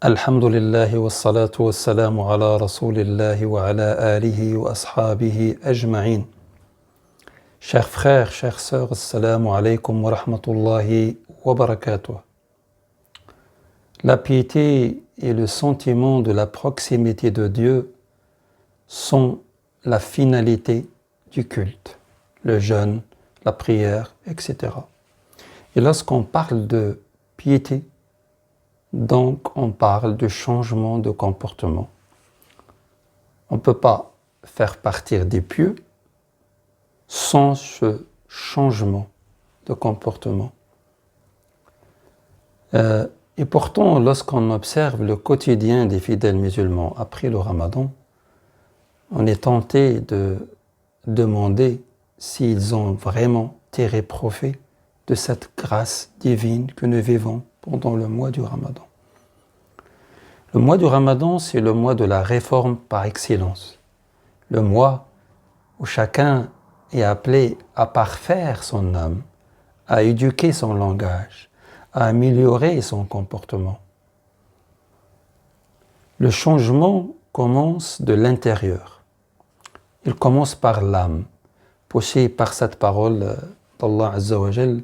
Alhamdulillah wa salatu wa salamu ala rasulillahi wa ala alihi wa ashabihi ajma'in. Chers frères, chères sœurs, assalamu alaikum wa rahmatullahi wa barakatuh. La piété et le sentiment de la proximité de Dieu sont la finalité du culte, le jeûne, la prière, etc. Et lorsqu'on parle de piété, donc on parle de changement de comportement. On ne peut pas faire partir des pieux sans ce changement de comportement. Et pourtant, lorsqu'on observe le quotidien des fidèles musulmans après le Ramadan, on est tenté de demander s'ils ont vraiment tiré profit de cette grâce divine que nous vivons pendant le mois du Ramadan. Le mois du Ramadan, c'est le mois de la réforme par excellence. Le mois où chacun est appelé à parfaire son âme, à éduquer son langage, à améliorer son comportement. Le changement commence de l'intérieur. Il commence par l'âme, poussé par cette parole d'Allah Azza wa Jal.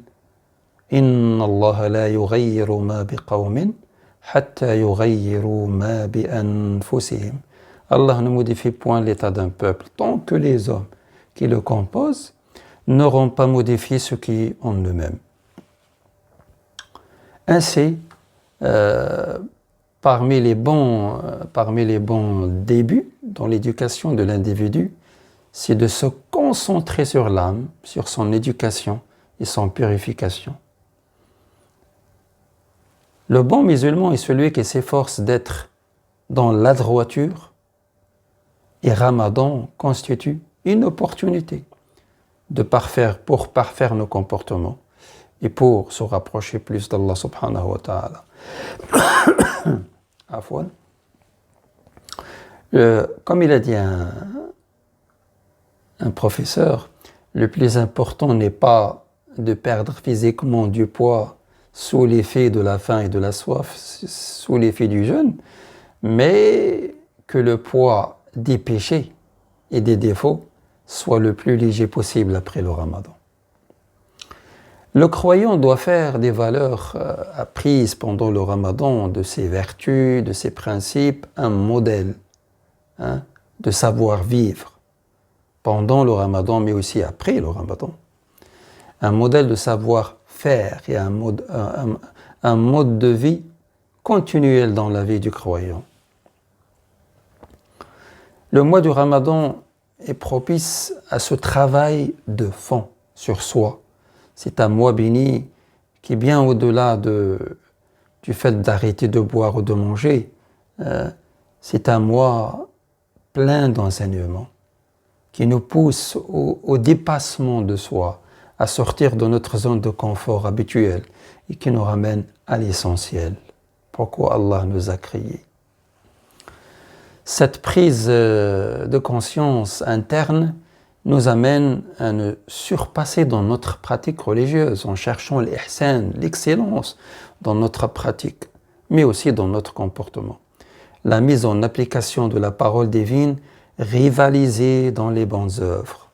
Inna Allah la yughayyiru ma biqawmin hatta yughayyiru ma bi anfusihim. Allah ne modifie point l'état d'un peuple tant que les hommes qui le composent n'auront pas modifié ce qui est en eux-mêmes. Ainsi, parmi les bons débuts dans l'éducation de l'individu, c'est de se concentrer sur l'âme, sur son éducation et son purification. Le bon musulman est celui qui s'efforce d'être dans la droiture, et Ramadan constitue une opportunité pour parfaire nos comportements et pour se rapprocher plus d'Allah subhanahu wa ta'ala. Afwan. Comme il a dit un professeur, le plus important n'est pas de perdre physiquement du poids sous l'effet de la faim et de la soif, sous l'effet du jeûne, mais que le poids des péchés et des défauts soit le plus léger possible après le Ramadan. Le croyant doit faire des valeurs apprises pendant le Ramadan, de ses vertus, de ses principes, un modèle de savoir-vivre pendant le Ramadan, mais aussi après le Ramadan. Un modèle de savoir-faire et un mode de vie continuel dans la vie du croyant. Le mois du Ramadan est propice à ce travail de fond sur soi. C'est un mois béni qui est bien au-delà du fait d'arrêter de boire ou de manger. C'est un mois plein d'enseignements qui nous pousse au dépassement de soi, à sortir de notre zone de confort habituelle et qui nous ramène à l'essentiel. Pourquoi Allah nous a créés. Cette prise de conscience interne nous amène à nous surpasser dans notre pratique religieuse en cherchant l'ihsan, l'excellence dans notre pratique, mais aussi dans notre comportement. La mise en application de la parole divine rivalisée dans les bonnes œuvres.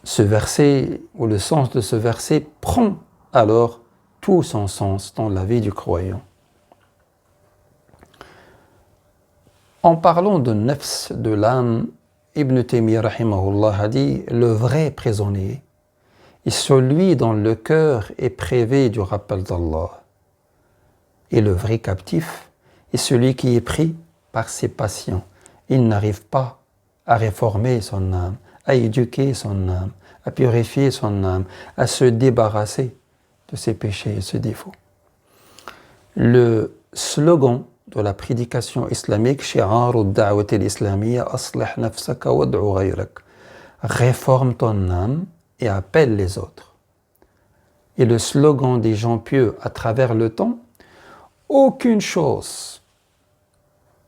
Ce verset, ou le sens de ce verset, prend alors tout son sens dans la vie du croyant. En parlant de nafs, de l'âme, Ibn Taymiyyah rahimahullah a dit « Le vrai prisonnier est celui dont le cœur est privé du rappel d'Allah. Et le vrai captif est celui qui est pris par ses passions. Il n'arrive pas à réformer son âme, à éduquer son âme, à purifier son âme, à se débarrasser de ses péchés et ses défauts. » Le slogan de la prédication islamique, shi'aru ad-da'wati al-islamiyya, aslih nafsaka wad'u ghayrak. Réforme ton âme et appelle les autres. Et le slogan des gens pieux à travers le temps, aucune chose,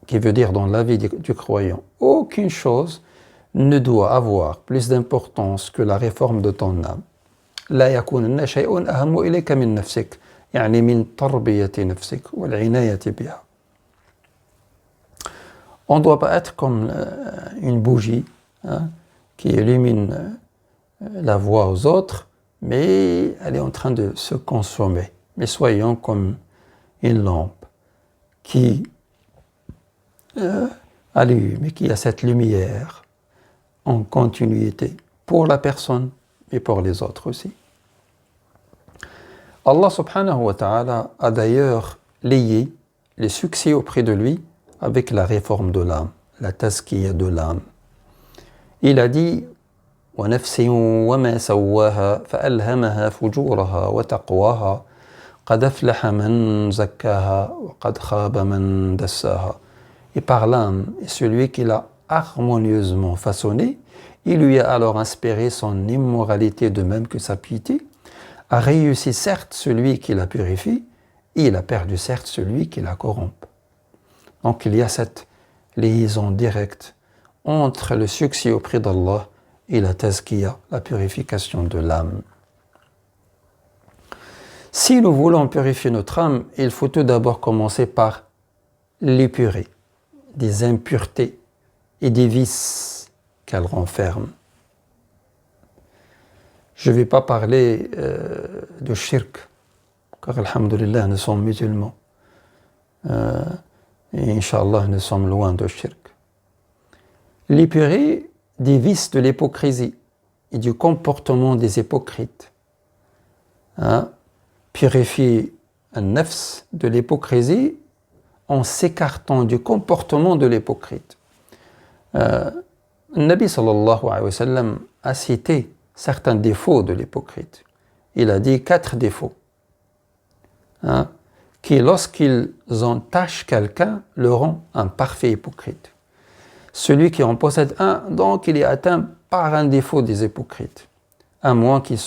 qui veut dire dans la vie du croyant, aucune chose ne doit avoir plus d'importance que la réforme de ton âme. La yakunanna shay'un ahammu ilayka min nafsik. يعني من تربية نفسك والعناية بها. On ne doit pas être comme une bougie qui illumine la voie aux autres, mais elle est en train de se consommer. Mais soyons comme une lampe qui allume et qui a cette lumière en continuité pour la personne et pour les autres aussi. Allah subhanahu wa ta'ala a d'ailleurs lié les succès auprès de lui avec la réforme de l'âme, la tazkiya de l'âme. Il a dit وَنَفْسٍ وَمَا سَوَّاهَا فَأَلْهَمَهَا فُجُورَهَا وَتَقْوَاهَا قَدْ أَفْلَحَ مَنْ زَكَّاهَا وَقَدْ خَابَ مَنْ دَسَّاهَا. Et par l'âme, et celui qui l'a harmonieusement façonné, il lui a alors inspiré son immoralité de même que sa piété, a réussi certes celui qui la purifie, et il a perdu certes celui qui la corrompt. Donc il y a cette liaison directe entre le succès auprès d'Allah et la tazkiya, la purification de l'âme. Si nous voulons purifier notre âme, il faut tout d'abord commencer par l'épurer des impuretés et des vices qu'elle renferme. Je ne vais pas parler de shirk, car alhamdulillah, nous sommes musulmans. Et Inch'Allah, nous sommes loin de shirk. L'épurer des vices de l'hypocrisie et du comportement des hypocrites. Purifier un nafs de l'hypocrisie en s'écartant du comportement de l'hypocrite. Nabi sallallahu alayhi wa sallam a cité certains défauts de l'hypocrite. Il a dit 4 défauts qui, lorsqu'ils entachent quelqu'un, le rend un parfait hypocrite. Celui qui en possède un, donc il est atteint par un défaut des hypocrites, à moins qu'ils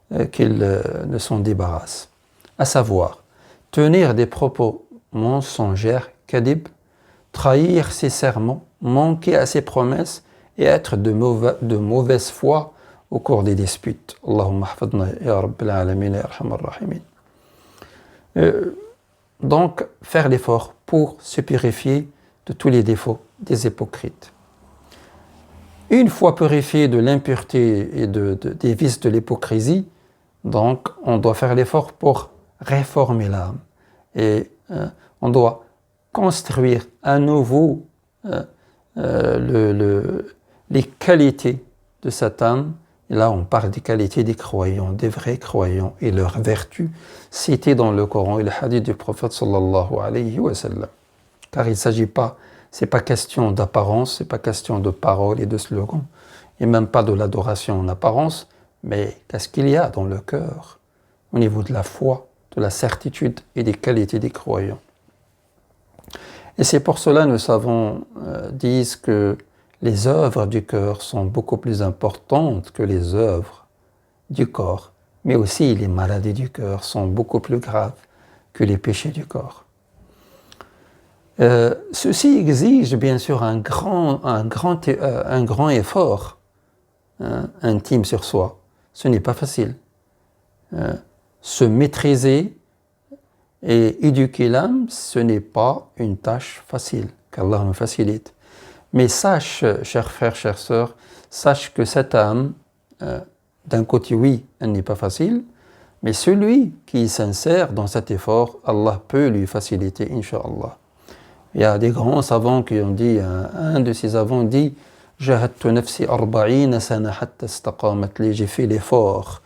ne s'en débarrassent. À savoir, tenir des propos mensongères, kadib, trahir ses serments, manquer à ses promesses et être de mauvaise foi au cours des disputes. Allahumma hafadna ya rabbil alamin ya arhamar rahimin. Donc, faire l'effort pour se purifier de tous les défauts des hypocrites. Une fois purifié de l'impureté et des vices de l'hypocrisie, donc on doit faire l'effort pour réformer l'âme. Et on doit construire à nouveau les qualités de cette âme. Et là, on parle des qualités des croyants, des vrais croyants et leurs vertus citées dans le Coran et le hadith du prophète sallallahu alayhi wa sallam. Car il ne s'agit pas, c'est pas question d'apparence, c'est pas question de paroles et de slogans, et même pas de l'adoration en apparence, mais qu'est-ce qu'il y a dans le cœur, au niveau de la foi, de la certitude et des qualités des croyants. Et c'est pour cela, nos savants disent que les œuvres du cœur sont beaucoup plus importantes que les œuvres du corps, mais aussi les maladies du cœur sont beaucoup plus graves que les péchés du corps. Ceci exige bien sûr un grand effort intime sur soi. Ce n'est pas facile. Se maîtriser et éduquer l'âme, ce n'est pas une tâche facile, qu'Allah me facilite. Mais sache, chers frères, chères sœurs, sache que cette âme, d'un côté, oui, elle n'est pas facile, mais celui qui est sincère dans cet effort, Allah peut lui faciliter, Inch'Allah. Il y a des grands savants qui ont dit, un de ces savants dit « Jahadtu nafsi 40 sana hatta istaqamat li » j'ai fait l'effort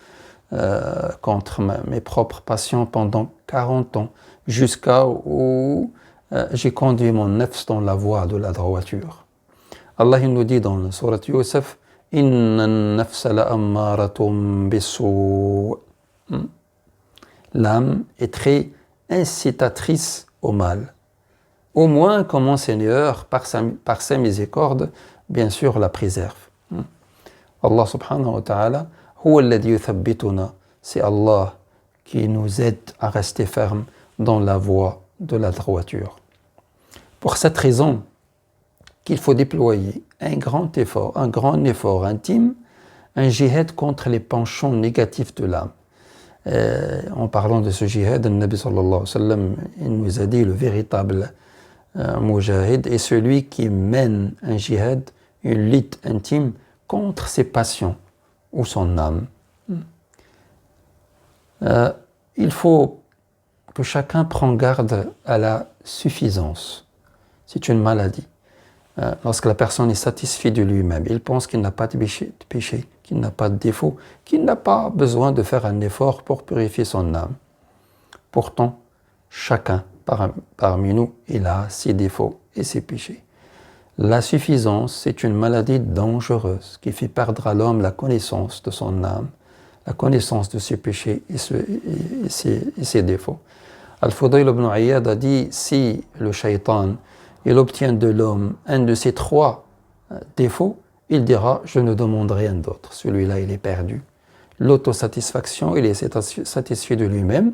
contre mes propres passions pendant 40 ans, jusqu'à où j'ai conduit mon nafs dans la voie de la droiture. Allah il nous dit dans la sourate Yusuf « Inna an-nafsa la'ammaratun bis-su'. L'âme est très incitatrice au mal. Au moins que mon Seigneur, par sa miséricorde, bien sûr, la préserve. Allah subhanahu wa ta'ala, huwa alladhi yuthabbituna, c'est Allah qui nous aide à rester fermes dans la voie de la droiture. Pour cette raison, qu'il faut déployer un grand effort intime, un jihad contre les penchants négatifs de l'âme. En parlant de ce jihad, le Nabi sallallahu alayhi wa sallam, il nous a dit le véritable mujahid est celui qui mène un jihad, une lutte intime contre ses passions ou son âme. Il faut que chacun prenne garde à la suffisance. C'est une maladie. Lorsque la personne est satisfaite de lui-même, il pense qu'il n'a pas de péché, qu'il n'a pas de défaut, qu'il n'a pas besoin de faire un effort pour purifier son âme. Pourtant, chacun parmi nous, il a ses défauts et ses péchés. La suffisance, c'est une maladie dangereuse qui fait perdre à l'homme la connaissance de son âme, la connaissance de ses péchés et ses défauts. Al-Fudayl ibn Iyad a dit, si le shaitan il obtient de l'homme un de ces 3 défauts, il dira « je ne demande rien d'autre ». Celui-là, il est perdu. L'autosatisfaction, il est satisfait de lui-même.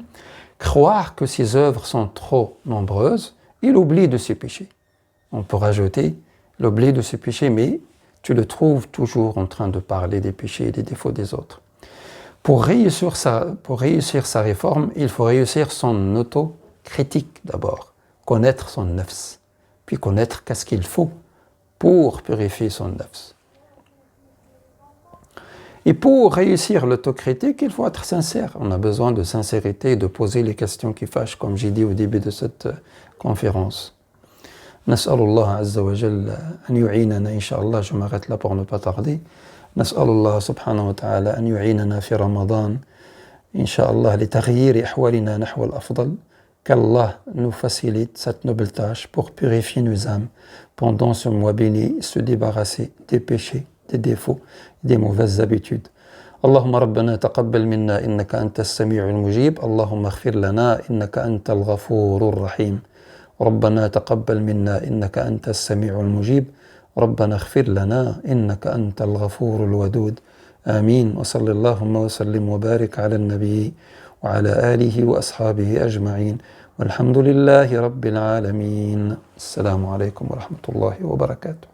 Croire que ses œuvres sont trop nombreuses, il oublie de ses péchés. On peut rajouter l'oubli de ses péchés, mais tu le trouves toujours en train de parler des péchés et des défauts des autres. Pour réussir sa réforme, il faut réussir son autocritique d'abord, connaître son nafs, puis connaître qu'est-ce qu'il faut pour purifier son nafs. Et pour réussir l'autocritique, il faut être sincère. On a besoin de sincérité, de poser les questions qui fâchent, comme j'ai dit au début de cette conférence. نسأل الله عز وجل أن يعيننا إن شاء الله. Je m'arrête là pour ne pas tarder. نسأل الله سبحانه وتعالى أن يعيننا في رمضان إن شاء الله لتغيير أحوالنا نحو الأفضل. Qu'Allah nous facilite cette noble tâche pour purifier nos âmes pendant ce mois béni, se débarrasser des péchés, des défauts, des mauvaises habitudes. اللهم ربنا تقبل منا إنك أنت السميع المجيب. اللهم اغفر لنا إنك أنت الغفور الرحيم. ربنا تقبل منا إنك أنت السميع المجيب. ربنا اغفر لنا إنك أنت الغفور الودود. آمين. وصلى اللهم وسلم وبارك على النبي وعلى آله وأصحابه أجمعين والحمد لله رب العالمين. السلام عليكم ورحمة الله وبركاته.